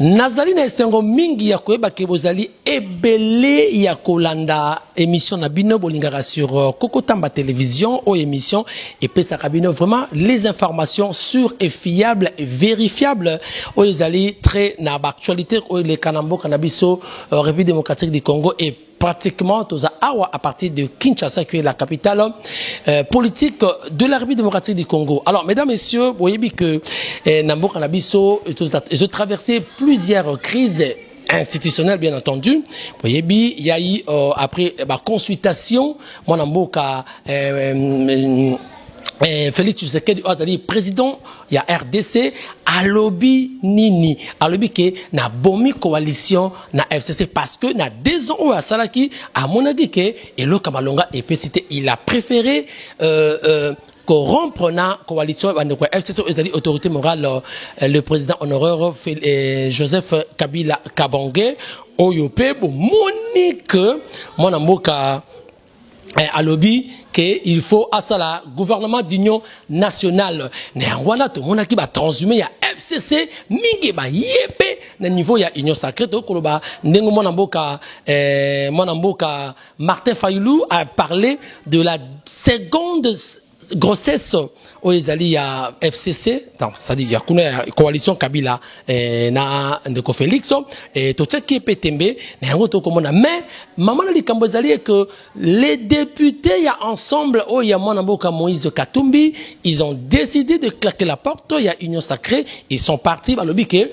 Nazali na esengo mingi ya koyeba ke bozali ebele ya kolanda émission na bino bolingaka sur Kokotamba télévision ou émission et pesaka bino vraiment les informations sûres et fiables et vérifiables ou ezali très na actualité ou le kanambo kanabiso République démocratique du Congo et pratiquement toza awa à partir de Kinshasa qui est la capitale politique de la République démocratique du Congo. Alors mesdames messieurs, vous voyez que Nambo Kanabiso je traversé plusieurs crises institutionnelles bien entendu. Vous voyez il y a eu après consultation mon Namboka Félix Tshisekedi Ozali président il y a RDC alobi nini alobi que na bomi coalition na FCC parce que na 2 ans ou à Salaki à monagi que Elo Kamalonga et PCT il a préféré corrompre na coalition FCC Ozali autorité morale le président honoraire Joseph Kabila Kabangé Oyope bo monique mon amboka à lobby qu'il faut à ça la gouvernement d'union nationale néanmoins tout monde qui va transhumé ya FCC mingi ba yépé na niveau ya union sacrée to koloba ndengo mon amboka Martin Fayulu a parlé de la seconde grossesse aux ezali ya FCC donc ça dit ya kuna coalition Kabila na ndeko Félix et to tchaki petembe na yango to komona mais maman na likambo ezali que les députés ya ensemble au ya mwana mboka Moïse Katumbi ils ont décidé de claquer la porte ya union sacrée ils sont partis à lobby que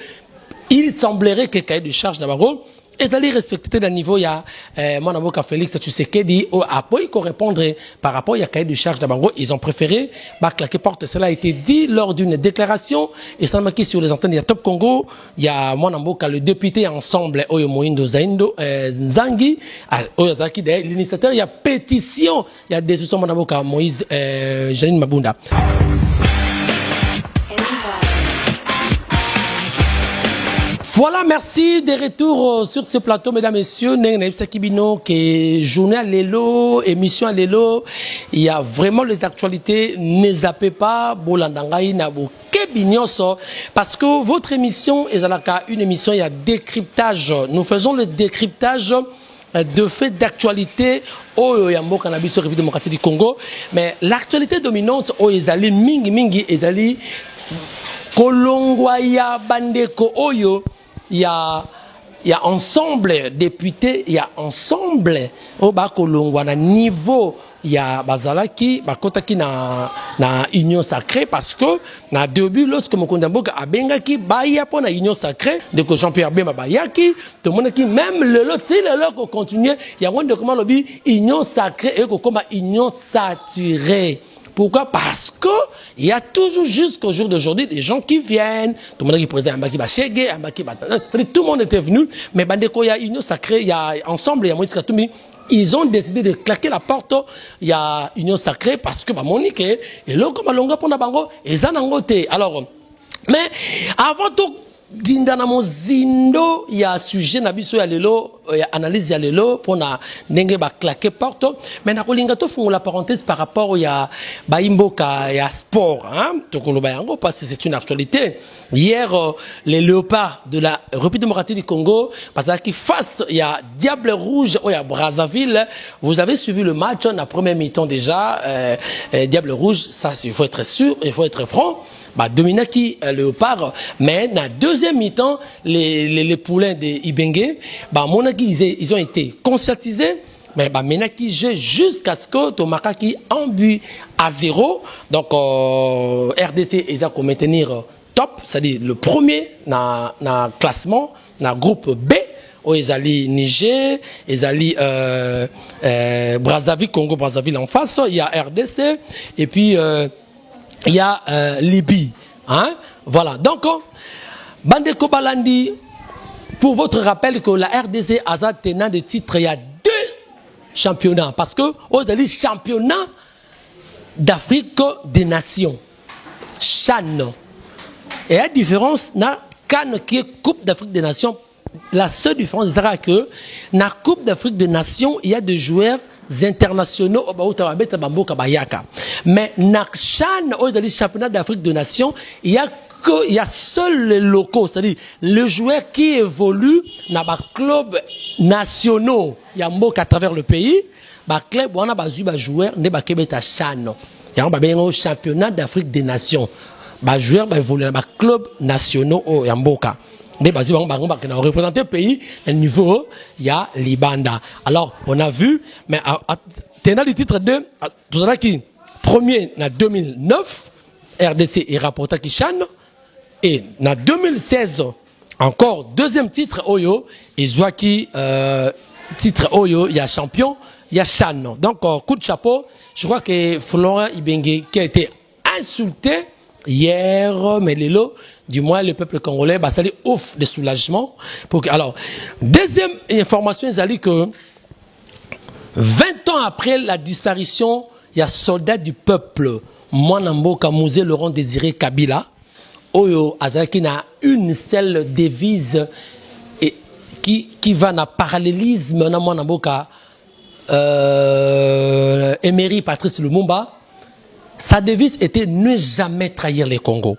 il semblerait que cahier de charge d'abord et d'aller respecter le niveau ya mon avocat Félix Tshisekedi après qu'on répondre par rapport à cahier de charge d'abord ils ont préféré claquer porte. Cela a été dit lors d'une déclaration et ça m'a sur les antennes de Top Congo. Il y a mon avocat le député ensemble Oyo Moindo Zaindo Nzangi Oyazaki l'initiateur il y a pétition il y a décision mon avocat Moïse Janine Mabunda. Voilà, merci de retour sur ce plateau, mesdames et messieurs. Kibino, que journée à l'élo, émission à l'élo, il y a vraiment les actualités. Ne zappez pas, Bolandangaï, Nabo, Kebinyoso, parce que votre émission est une émission, il y a décryptage. Nous faisons le décryptage de faits d'actualité au Yambo Cannabis au République démocratique du Congo. Mais l'actualité dominante au Ezali, Mingi, Ezali, Kolongwaya, Bandeko, Oyo. Il y a ensemble députés, il y a ensemble au Bakolongwa na niveau il y a bazalaki bakotaki na union sacrée parce que na début lorsque Mokonda Mboka abengaki baya pour na union sacrée de que Jean-Pierre Bemba bayaki tout le monde qui même le lot continuer il y a de comment lobby union sacrée et comme union saturée. Pourquoi? Parce que il y a toujours jusqu'au jour d'aujourd'hui des gens qui viennent, tout le monde qui présente un baki bachege, un baki batana, tout le monde était venu, mais bandeko il y a union sacrée, il y a ensemble il y a Moïse Katumbi, ils ont décidé de claquer la porte, il y a union sacrée parce que Monique et là comme longa pour na bango et zanangote. Alors mais avant tout dindana mozindo ya sujet na biso ya lelo ya analyse ya lelo pona ndenge ba claquer porte mais na kolinga to fungola parenthèse par rapport ya baimboka ya sport hein to koloba yango parce que c'est une actualité. Hier les léopards de la République démocratique du Congo parce qu'ils face ya Diable Rouge au ya Brazzaville, vous avez suivi le match en la première mi-temps déjà Diable Rouge ça il faut être sûr, il faut être franc. Dominaki léopard mais na deuxième mi-temps les poulains de Ibenge ils ont été conscientisés mais menaki jeu jusqu'à ce que Tomakaki en but à 0 donc RDC ils ont maintenir top c'est-à-dire le premier na classement na groupe B où ezali Niger ezali Brazzaville Congo Brazzaville en face il y a RDC et puis il y a Libye, hein? Voilà. Donc, Bandeko Balandi, pour votre rappel que la RDC a tenant de titre, il y a 2 championnats. Parce que, au delà championnat d'Afrique des Nations, CHAN. Et la différence, na CAN qui est Coupe d'Afrique des Nations, la seule différence, c'est que, dans la Coupe d'Afrique des Nations, il y a des joueurs internationaux mais na CHAN au championnat d'Afrique des Nations il y a qu'il y a seuls les locaux, c'est-à-dire les joueurs qui évoluent dans les clubs nationaux, il y a à travers le pays, les clubs, on a des joueurs qui sont à Chan. Il y a un championnat d'Afrique des Nations. Les joueurs évoluent dans les clubs nationaux au Yamboka. Mais représenter le pays, au niveau, il y a l'Ibanda. Alors, on a vu, mais tenant le titre 2, tout ça qui premier en 2009, RDC est rapporté qui Chan, et en 2016, encore deuxième titre Oyo, et Zouaki, titre Oyo, il y a champion, il y a Chan. Donc, coup de chapeau, je crois que Florent Ibenge, qui a été insulté hier, mais du moins le peuple congolais, ça lui offre des soulagements. Alors, deuxième information, ils dit que 20 ans après la disparition, il y a soldats du peuple, Mwanamboka Mouzé Laurent Désiré Kabila, Oyo Azaki n'a une seule devise et qui va dans le parallélisme dans Mwanamboka Emery Patrice Lumumba. Sa devise était ne jamais trahir les Congos.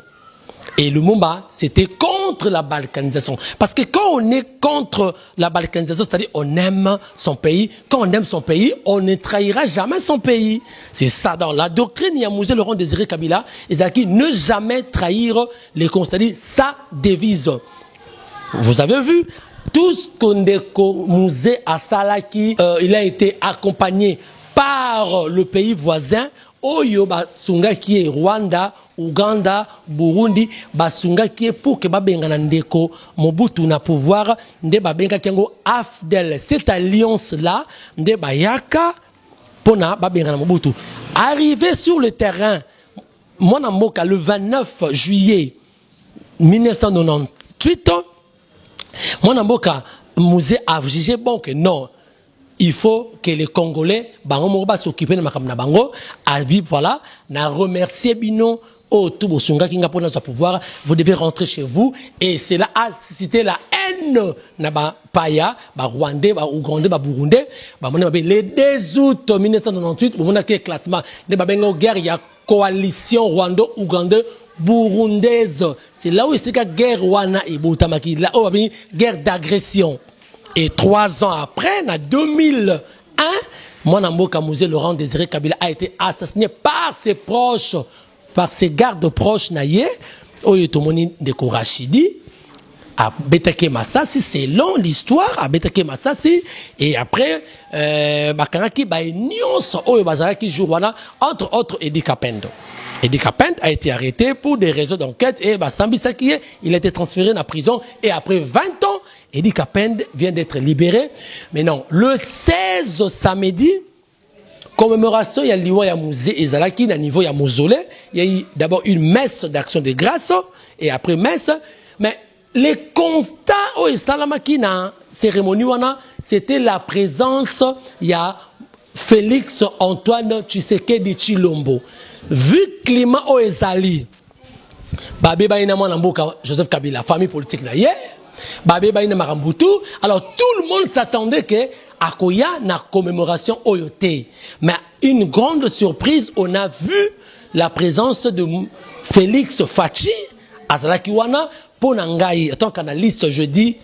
Et Lumumba, c'était contre la balkanisation. Parce que quand on est contre la balkanisation, c'est-à-dire on aime son pays, quand on aime son pays, on ne trahira jamais son pays. C'est ça dans la doctrine Yamouzé Laurent Désiré Kabila, ils ont dit ne jamais trahir les Congos, c'est-à-dire sa devise. Vous avez vu, tout ce qu'on Mouzé à Salaki, il a été accompagné par le pays voisin, Oyo basunga qui est Rwanda, Ouganda, Burundi, basunga qui est pour que babenga ndeko Mobutu na pouvoir, nde babenga kiango AFDEL. Cette alliance là, nde bayaka pona babenga Mobutu. Arrivé sur le terrain, Mwana Mboka le 29 juillet 1998, Mwana Mboka Mouzé a jugé bon que non. Il faut que les Congolais s'occupent de ma bango. Voilà, na remercier Bino au tout bosunga qui n'a pas notre pouvoir. Vous devez rentrer chez vous et c'est là à citer la haine na ba paya, ba Rwandais, ba Ougandais, ba Burundais. Le 2 août 1998, on a éclatement de ba bengo guerre, il y a coalition Rwando-Ougandais burundaise. C'est là où il y a guerre wana et Boutamaki, là où il y a guerre d'agression. Et 3 ans après, en 2001, Mwanamboka Mouzé Laurent Désiré Kabila a été assassiné par ses proches, par ses gardes proches naïe, Oyotomoni de Kourachidi, à Betake Massassi, c'est long l'histoire, à Betake Massassi, et après, Bakaraki, Nyons, Oyobazaraki Jouwana, entre autres, Edi Kapendo. Edi Kapendo a été arrêté pour des raisons d'enquête, et Sambi Sakiye, il a été transféré dans la prison, et après 20 ans, Edi Kapendo vient d'être libéré. Mais non, le 16 samedi, commémoration, il y a l'Iwa ya musée Ezalaki, il y a niveau ya mausolée, il y a eu d'abord une messe d'action de grâce, et après messe, mais les constats au Salamaki na cérémonie wana, c'était la présence, il y a Félix Antoine Tshisekedi Tshilombo. Vu climat au Ezali, Babé Baïna Mwanamboka Joseph Kabila, famille politique na hier, Babé Baïna Marambutu, alors tout le monde s'attendait que Akoya na commémoration Oyote. Mais une grande surprise, on a vu la présence de Félix Fachi à Zalakiwana pour Nangaï. Tant qu'analyste, je dis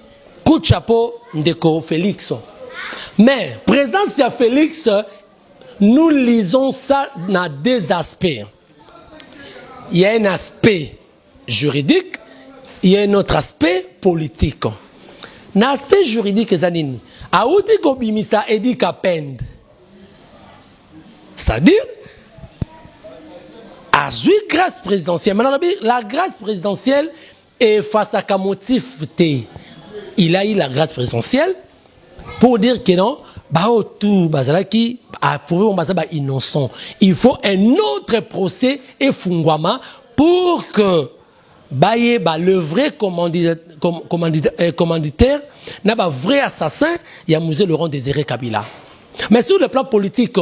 coup de chapeau Ndeko Félix. Mais présence de Félix, nous lisons ça dans deux aspects. Il y a un aspect juridique, il y a un autre aspect politique. L'aspect juridique, c'est nini? Aouti Kobimisa Edi Kapendo. C'est-à-dire, a joué grâce présidentielle. Maintenant, la grâce présidentielle est face à un motif. Il a eu la grâce présidentielle pour dire que non, tout Bazalaki a prouvé que innocent. Il faut un autre procès et fungwama pour que le vrai commanditaire, le vrai assassin, il y a Mouzé Laurent Désiré Kabila. Mais sur le plan politique,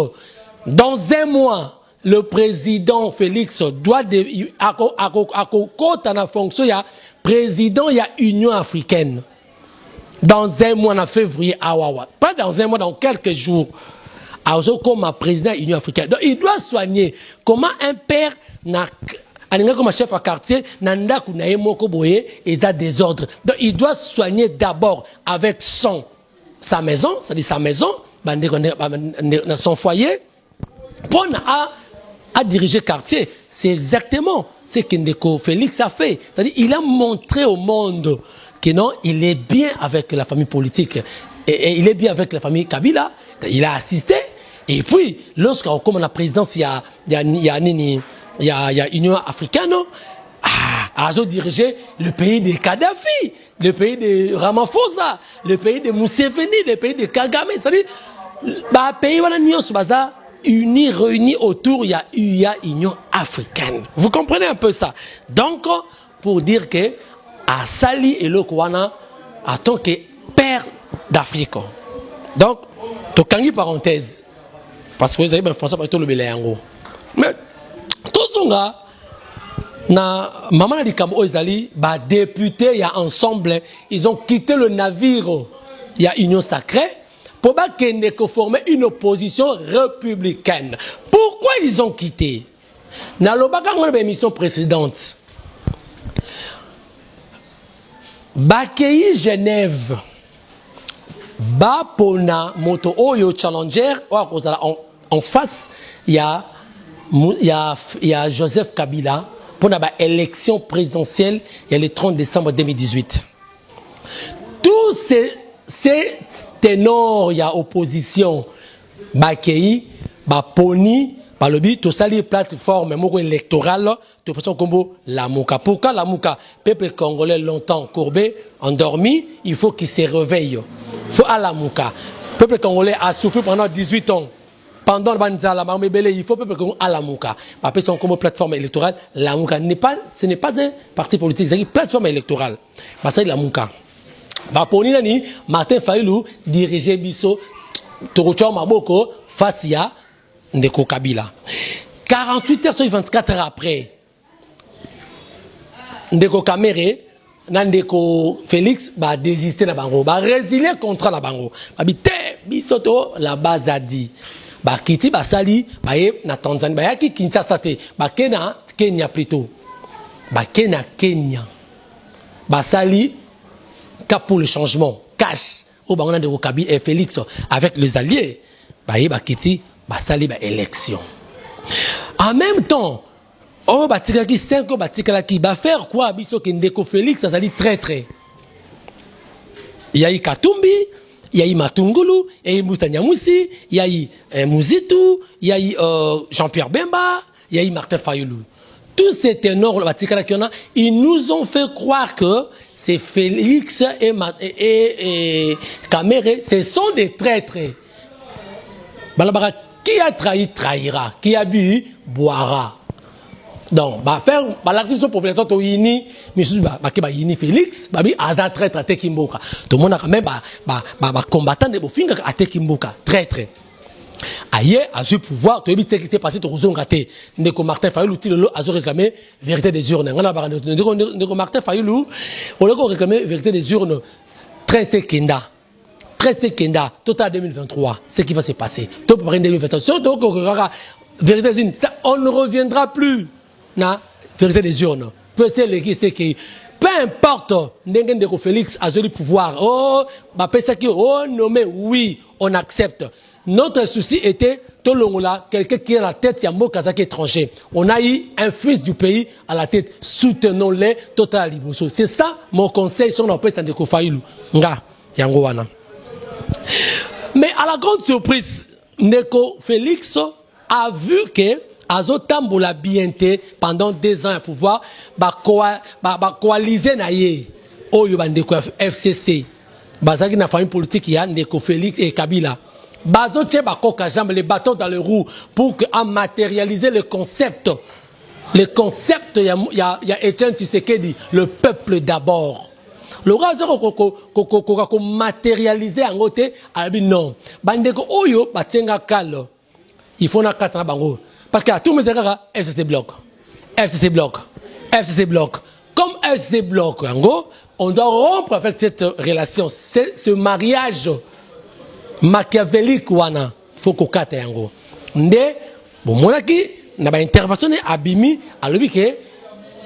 dans un mois, le président Félix doit à la fonction, il y a président, il y a Union africaine. Dans un mois, en février, pas dans un mois, dans quelques jours, comme président de l'Union africaine. Donc, il doit soigner comment un père alinga comme chef à quartier nanda kunaye moko boye et ça désordre. Donc il doit soigner d'abord avec sa maison, c'est-à-dire sa maison, dans son foyer, pour à diriger quartier. C'est exactement ce que Ndeko Félix a fait. C'est-à-dire il a montré au monde que non, il est bien avec la famille politique et il est bien avec la famille Kabila. Il a assisté. Et puis, lorsqu'on commence la présidence, il y a Union africaine, a dirigé le pays de Kadhafi, le pays de Ramaphosa, le pays de Museveni, le pays de Kagame. C'est-à-dire, le pays unis, réunis autour, il y a Union africaine. Vous comprenez un peu ça? Donc, pour dire que à Sali et le Kouana, en tant que père d'Afrique. Donc, tokangi parenthèse. Parce que vous avez bien français par tout le béléango. Mais, tout ce nga, na maman a dit comme Ozali, bah députés, il y a ensemble, ils ont quitté le navire, il y a Union sacrée, pour qu'ils former une opposition républicaine. Pourquoi ils ont quitté? Dans l'émission précédente, Bakei Genève, Bapona Moto Oyo Challenger, en face, il y a Joseph Kabila pour l'élection présidentielle, il y a le 30 décembre 2018. Tous ces ténors, il y a opposition, Bakei, Baponi, le but, tout ça, les plateformes électorales, tout ça comme la Mouka. Pourquoi la Mouka? Peuple congolais longtemps courbé, endormi, il faut qu'il se réveille. Il faut à la Mouka. Peuple congolais a souffert pendant 18 ans. Pendant le il faut peuple congolais à la Mouka. Après, c'est comme plateforme électorale. La Mouka ce n'est pas un parti politique, c'est une plateforme électorale. C'est la Mouka. Pour nous, Martin Fayulu dirigeait Bisso, Torouchao Maboko, face à Ndeko Kabila. 48 heures sur 24 heures après, Ndeko Kamere, Ndeko Félix va désister na bango, va résilier contre la bango. Va bité bisoto la base a dit. Ba kiti ba sali ba ye na Tanzanie ba yaki Kinshasa te, ba kena Kenya plutôt. Ba kena Kenya. Ba sali cap pour le changement, cash au bango Ndeko Kabila et Félix avec les alliés. Ba ye ba kiti basali ba élection. En même temps, oh batikaki 5 ans batikaki ba faire quoi biso ke Ndeko Félix ça dit très. Il y a eu Katumbi, il y a eu Matungulu, il y a eu Moussa Nyamousi, il y a eu Mouzitou, il y a eu Jean-Pierre Bemba, il y a eu Martin Fayulu. Tous ces ténors batikaki ils nous ont fait croire que c'est Félix et Kamere, ce sont des traîtres. Balabara qui a trahi, trahira. Qui a bu, boira. Donc, faire l'activité population, to yini, yini Félix, aza traître à Tekimboka. Tout le monde a quand même, combattant de Bofinga à Tekimboka. Traître. Ailleurs, à ce pouvoir, tu as vu ce qui s'est passé, tu as raté. Ndeko Martin Fayulu, tu as réclamé vérité des urnes. Ndeko Martin Fayulu, on a réclamé vérité des urnes. Très sekenda. Kenda, total 2023, ce qui va se passer. Tout pour 2023. On ne reviendra plus. Na vérité des urnes. Peu importe, Ndeko Félix a le pouvoir. Oh, nommé, oui, on accepte. Notre souci était, quelqu'un qui est à la tête, il y a un mot kazakh étranger. On a eu un fils du pays à la tête. Soutenons-les, total Liboso. C'est ça mon conseil sur notre président Ndeko Fayulu. Nga, Yangowana. Mais à la grande surprise, Ndeko Félix a vu que Azotamboula bienté pendant 2 ans à pouvoir, coaliser naïe, Oyo Ndeko FCC, Bazaki na famille politique y a Ndeko Félix et Kabila. Bazoche bakoka jambe les bâtons dans les roues pour matérialiser le concept. Le concept, il y a Etienne Tshisekedi, le peuple d'abord. Le roi ko matérialiser en côté non bandeko oyo batenga kalo il faut na katana bango parce que à tout mesera FCC bloc comme FCC bloc yango on doit rompre avec cette relation ce mariage machiavélique wana faut ko kata yango nde bon monaki na ba intervention abimi alobi ke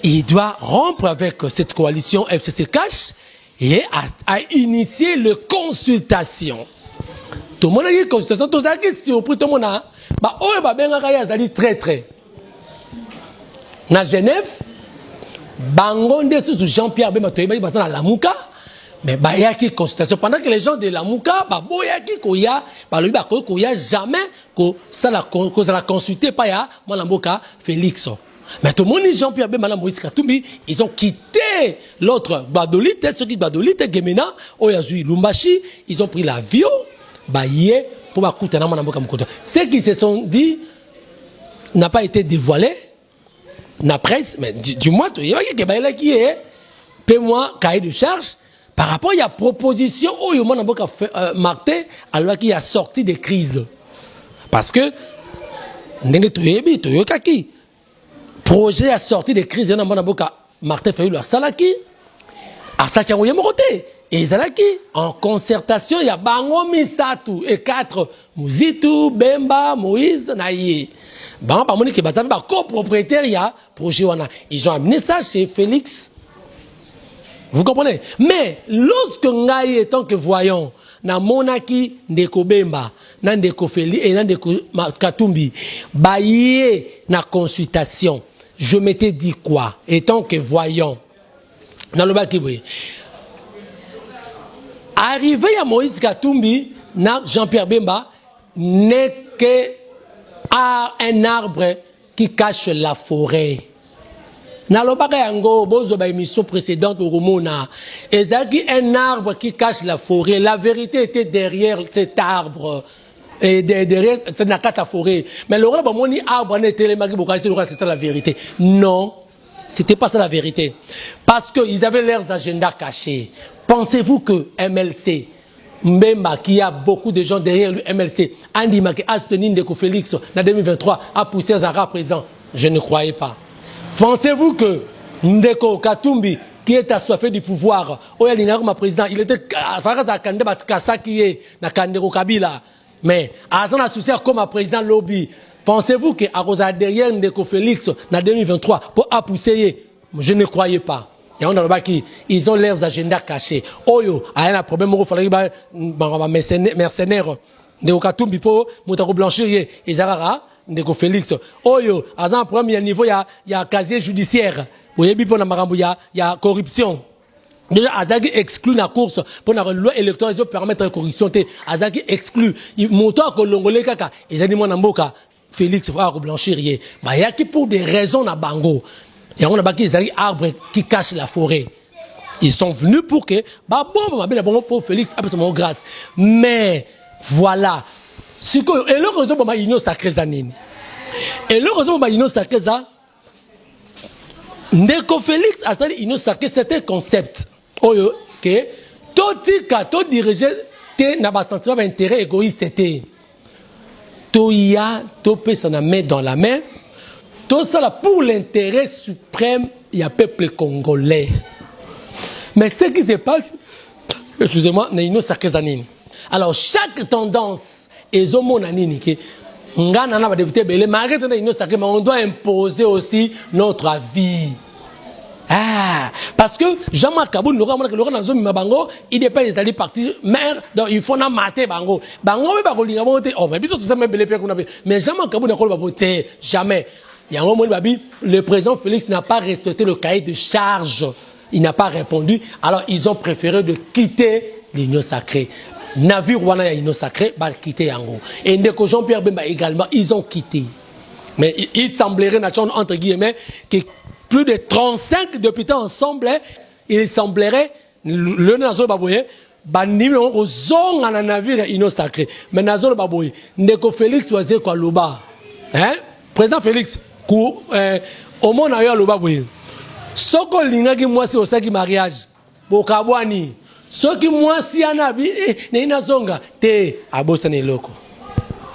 il doit rompre avec cette coalition FCC Cash et à initier les consultations. Tout le monde a dit consultation, tout ça qui est surpris, tout le monde a dit très très. Dans Genève, Bangonde sous Jean-Pierre Bemba Toyeba dans la Lamouka, mais il y a qui consultation pendant que les gens de la Lamouka, il y a qui koya, il y a jamais que ça la consulté pas ya Malamboka Félix. Mais tout le monde Jean-Pierre Bemba Moïse Katumbi, ils ont quitté l'autre Badolite, ceux qui Badolite Gemena, Oyazui Lumbashi, ils ont pris l'avion, pour m'écouter dans Malamboka Moukoto. Ce qui se sont dit n'a pas été dévoilé. La presse, mais du moins, il y a qui est, paie-moi, cahier de charge, par rapport à la proposition où il y a Martin, alors qu'il a sorti des crises. Parce que, projet a sorti des crises, il y a Martin fait le Salaki, à Sacharouye Moroté, et Zalaki, en concertation, il y a Bango Misatu, et 4, Mouzitu, Bemba, Moïse, Naïe. Bon, par contre, les copropriétaires, il y a projet. Ils ont amené ça chez Félix. Vous comprenez? Mais lorsque Ngaï, tant que voyons, na Monaki, Ndeko Bemba, na Ndeko Félix et na Ndeko Katumbi, baillé na consultation, je m'étais dit quoi? Et tant que voyons, na Lobaki, arrivé à Moïse Katumbi, na Jean-Pierre Bemba, n'est que un arbre qui cache la forêt. Dans l'émission précédente au Rumona, il y a un arbre qui cache la forêt. La vérité était derrière cet arbre. Et derrière la forêt. Mais le arbre n'était c'était la vérité. Non, c'était pas ça la vérité. Parce qu'ils avaient leurs agendas cachés. Pensez-vous que MLC, Mbemba, qui a beaucoup de gens derrière le MLC, Andy Maki, Astonine de Félix, en 2023, a poussé Zara présent? Je ne croyais pas. Pensez-vous que Ndeko Katumbi, qui est assoiffé du pouvoir, Oyalinaruma président, il était à Faraza Kandeba Kassa qui est na Kandero Kabila, mais Azan associé comme président lobby. Pensez-vous que Arosa derrière Ndeko Félix, en 2023, pour pousser? Je ne croyais pas. Ils ont leurs agendas cachés. Oyo, il y a un problème, il faut que mercenaires de Okatumbi pour Moutaro Blanchir et Zarara, de Félix. Oyo, il y a un problème, il y a un niveau, il y a un casier judiciaire. Il y a corruption. Déjà, Azaki exclut la course pour la loi électorale permettre la corruption. Azaki exclut. Il monte à Kolongolé Kaka. Ils ont dit mon amboka. Félix Frère Blanchir. Il y a qui pour des raisons na Bango. Il y a des arbres qui cachent la forêt. Ils sont venus pour que, pour Félix, absolument grâce. Mais, voilà. Et le raison pour l'union sacrée, et le raison pour l'union sacrée, Ndeko Félix a dit l'union sacrée, c'était un concept. Que tout dirigeant n'a pas senti d'intérêt égoïste. Tout y a, tout peut s'en mettre dans la main. Tout ça pour l'intérêt suprême du peuple congolais. Mais ce qui se passe, excusez-moi, nous sommes. Alors chaque tendance est au monde on doit imposer aussi notre avis. Ah, parce que Jean-Marc Kaboul, il n'est pas les partis maire, donc il faut mater Bango. Mais Jean-Marc Kaboul n'a pas voté jamais. Le président Félix n'a pas respecté le cahier de charge. Il n'a pas répondu. Alors ils ont préféré de quitter l'union sacrée. Navire Wana l'union sacrée, va quitter Yango. Et Ndeko Jean-Pierre Bemba également, ils ont quitté. Mais il semblerait, entre guillemets, que plus de 35 députés ensemble, il semblerait, le Nazol Babouye, banimé au zong à la navire l'union sacrée. Mais Nazol Babouye, Ndeko Félix Oazé Kwaluba, président Félix, au monde ailleurs le Babouye. Ce qu'on l'a dit, moi, c'est aussi qui mariage. Bokabwani. Ce qui moi, si un abi, n'est zonga, te, abosani loko.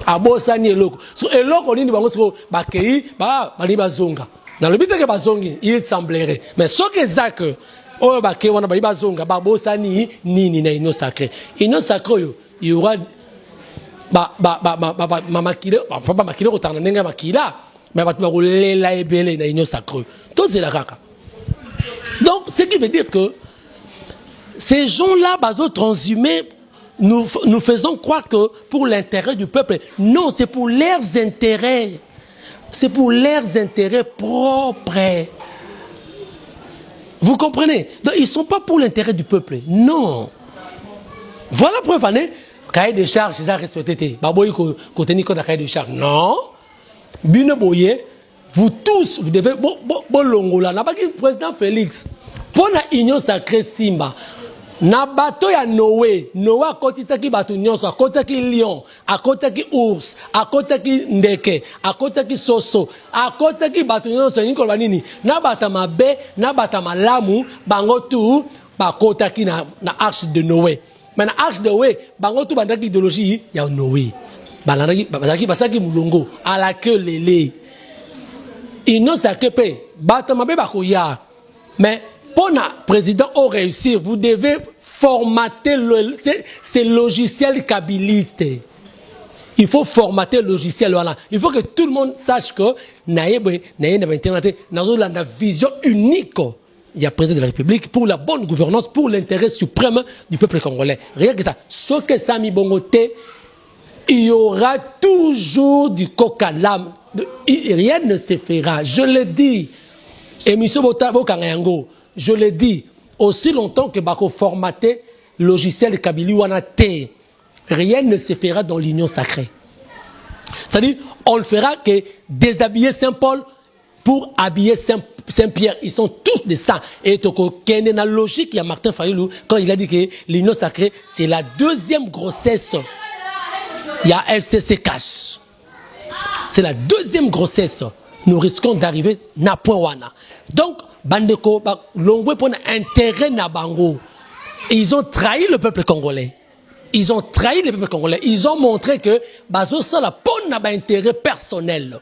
Abosani loko. So, et loko, ni bango, so, bakei, bali bazonga. Dans le but que bazongi, il semblerait. Mais ce que c'est que, oh, bakei, wana bali bazonga, babosani, ni, ino sacré. Ino sacré, il y aura, makile, papa makile, autant n'enga makila, mais va te rouler la ebele, ino sacré. Tout c'est la kaka. Donc, ce qui veut dire que ces gens-là, baso transhumés, nous faisons croire que pour l'intérêt du peuple, non, c'est pour leurs intérêts. C'est pour leurs intérêts propres. Vous comprenez? Donc, ils ne sont pas pour l'intérêt du peuple. Non. Voilà la preuve, cahier de charges, c'est ça respecté. Baboy côté Nico de cahier de charges. Non. Bine Boye, vous tous, vous devez. Bon Longola, n'a pas que le président Félix. Pour la union sacrée Simba. Na bato ya Noé a kotisaki bato nyonso, a kotisaki lion, a kotisaki ours, a kotisaki ndeke, a kotisaki soso, a kotisaki bato nyonso niko banini. Na bata mabe, na bata malamu, bango tu ba kotaki na arche de Noé. Mais na arche de Noé, bango tu bandaki idéologie ya Noé. Banaki basaki mulongo à la queue lélé. Union sacrée pe bata mabe bakoya. Mais pour le président au réussir, vous devez formater ces logiciels kabbalistes. Il faut formater le logiciel. Voilà. Il faut que tout le monde sache que nous avons la vision unique. Il y a le président de la République pour la bonne gouvernance, pour l'intérêt suprême du peuple congolais. Rien que ça. Ce que Sami Bongoté, il y aura toujours du coq à l'âme. Rien ne se fera. Je le dis. Et M. Botabo Kangayango, je le dis, aussi longtemps que Bako formaté logiciel Kabili Wanate, rien ne se fera dans l'union sacrée. C'est-à-dire, on ne fera que déshabiller Saint-Paul pour habiller Saint-Pierre. Ils sont tous des saints. Et il y a une logique, il y a Martin Fayoulou, quand il a dit que l'union sacrée, c'est la deuxième grossesse. Il y a FCC Cash. C'est la deuxième grossesse. Nous risquons d'arriver na point wana. Donc, Bandeko, Longwe pour intérêt na bango. Et ils ont trahi le peuple congolais. Ils ont trahi le peuple congolais. Ils ont montré que bazo ça la pon na ba intérêt personnel.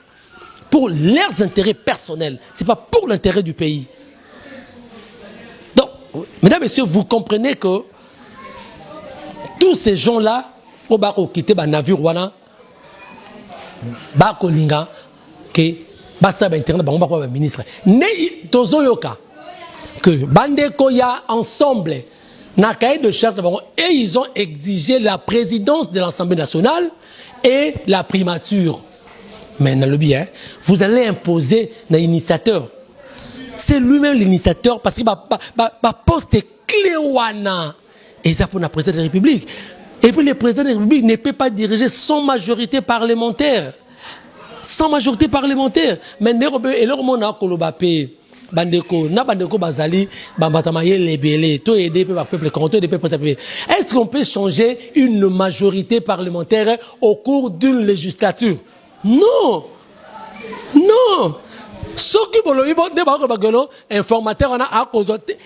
Pour leurs intérêts personnels. C'est pas pour l'intérêt du pays. Donc, mesdames et messieurs, vous comprenez que tous ces gens-là, au bako quitter ba navire wana, bako linga, que basta ba internet bango ba ministre ne tozoyoka que bandeko ya ensemble na cahier de charge bango et ils ont exigé la présidence de l'Assemblée nationale et la primature. Mais dans le bien, vous allez imposer l'initiateur. C'est lui-même l'initiateur parce que ba poste clé wana et ça pour la présidence de la République. Et puis le président de la République ne peut pas diriger sans majorité parlementaire. Sans majorité parlementaire. Mais et leur monde a kolobapé bandeko na bandeko bazali bambatamaye lebele to aider peuple contre des peuples. Est-ce qu'on peut changer une majorité parlementaire au cours d'une législature? Non. Non. Ce qui informateur on a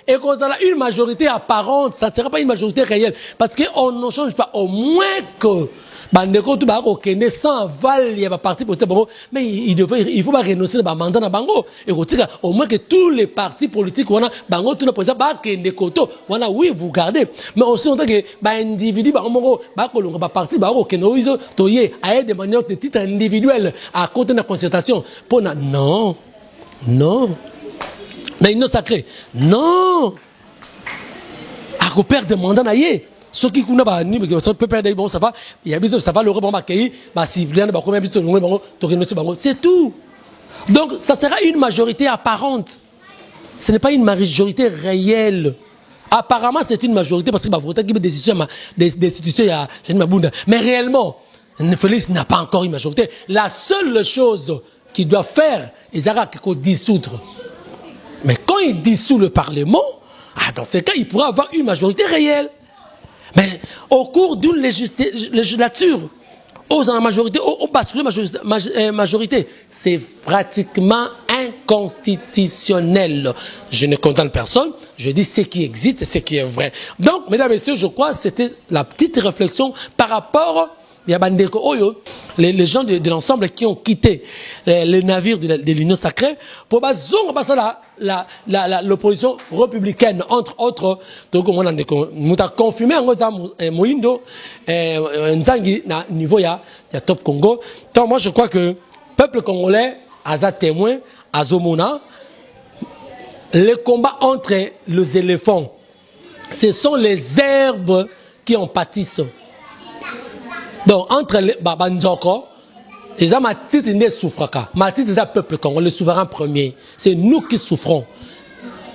et qu'on a une majorité apparente, ça ne sera pas une majorité réelle parce qu'on ne change pas au moins que bandeko tout bako kende sans aval il y a parti politique mais il faut pas renoncer à mandat na bango et au moins que tous les partis politiques on a bango tout na président ba kende koto on a oui vous gardez mais aussi on que ba individu ba mongo ba kolonga ba parti ba ko kende oizo toye à de manière de titre individuel à côté de la concertation pour non na union sacrée non à ko perdre mandat na yé. Ce qui kuna ba ni peut perdre bon ça va il y a besoin ça va le rebond accueilli bah si bien ba combien biso ngwe bango to renoncer bango c'est tout. Donc ça sera une majorité apparente. Ce n'est pas une majorité réelle. Apparemment c'est une majorité parce que ba voter qui des institutions ya Jean Mabunda mais réellement Félix n'a pas encore une majorité. La seule chose qu'il doit faire ils aura qu'il dissoudre. Mais quand il dissout le parlement, dans ce cas il pourra avoir une majorité réelle. Mais au cours d'une législature, aux en majorité, au basculer majorité, c'est pratiquement inconstitutionnel. Je ne condamne personne, je dis ce qui existe et ce qui est vrai. Donc, mesdames et messieurs, je crois que c'était la petite réflexion par rapport les gens de l'ensemble qui ont quitté les navires de l'Union sacrée pour l'opposition républicaine, entre autres. Donc, on a confirmé Moïndo Nzangi na niveau ya Top Congo. Donc, moi, je crois que le peuple congolais a témoin à Zomona. le combat entre les éléphants, ce sont les herbes qui en pâtissent. Donc, entre les Babanjoko, les Amatite ne souffrent pas. Matite est un peuple congolais, le souverain premier. C'est nous qui souffrons.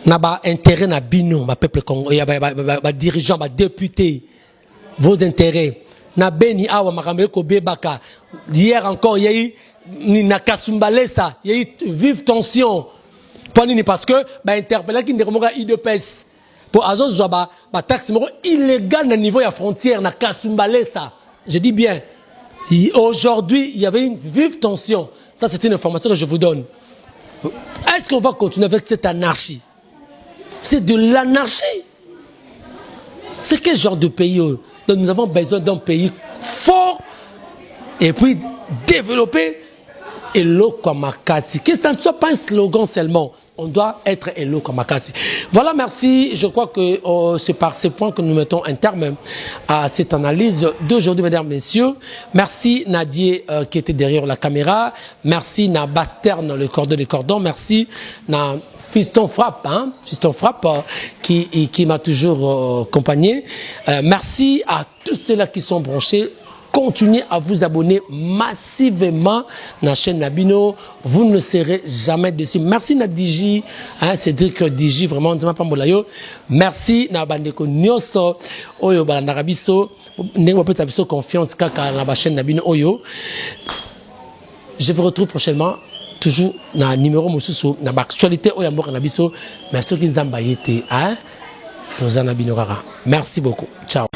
Nous avons intérêt à bino, ma peuple congolais, ma dirigeants, ma députés, vos intérêts. Na beni awa makambe ko bebaka. Hier encore, il y a eu na Kasumbalesa, il y a eu vive tension. Parce que interpeller qui ne remonte IDPS pour azon zoba taxe illégal au niveau de la frontière na Kasumbalesa. Je dis bien. Aujourd'hui, il y avait une vive tension. Ça, c'est une information que je vous donne. Est-ce qu'on va continuer avec cette anarchie? C'est de l'anarchie. C'est quel genre de pays? Donc, nous avons besoin d'un pays fort et puis développé. Eloko Makasi. Que ça ne soit pas un slogan seulement. On doit être Eloko Makasi. Voilà, merci. Je crois que c'est par ce point que nous mettons un terme à cette analyse d'aujourd'hui, mesdames, messieurs. Merci Nadier qui était derrière la caméra. Merci na Basterne, le cordon des cordons. Merci na Fiston Frappe, hein? Fiston Frappe qui m'a toujours accompagné. Merci à tous ceux-là qui sont branchés. Continuez à vous abonner massivement à la chaîne Nabino. Vous ne serez jamais déçus. Merci Nadiji, hein, Cédric Diji, vraiment, merci Nabandeko Nyoso, Oyo Balandarabiso, Nengo Petabiso confiance kaka na la chaîne Nabino Oyo. Je vous retrouve prochainement, toujours dans le numéro Moussousou, dans l'actualité Oyambo Nabiso. Merci qui nous a hein, Nabino Rara. Merci beaucoup. Ciao.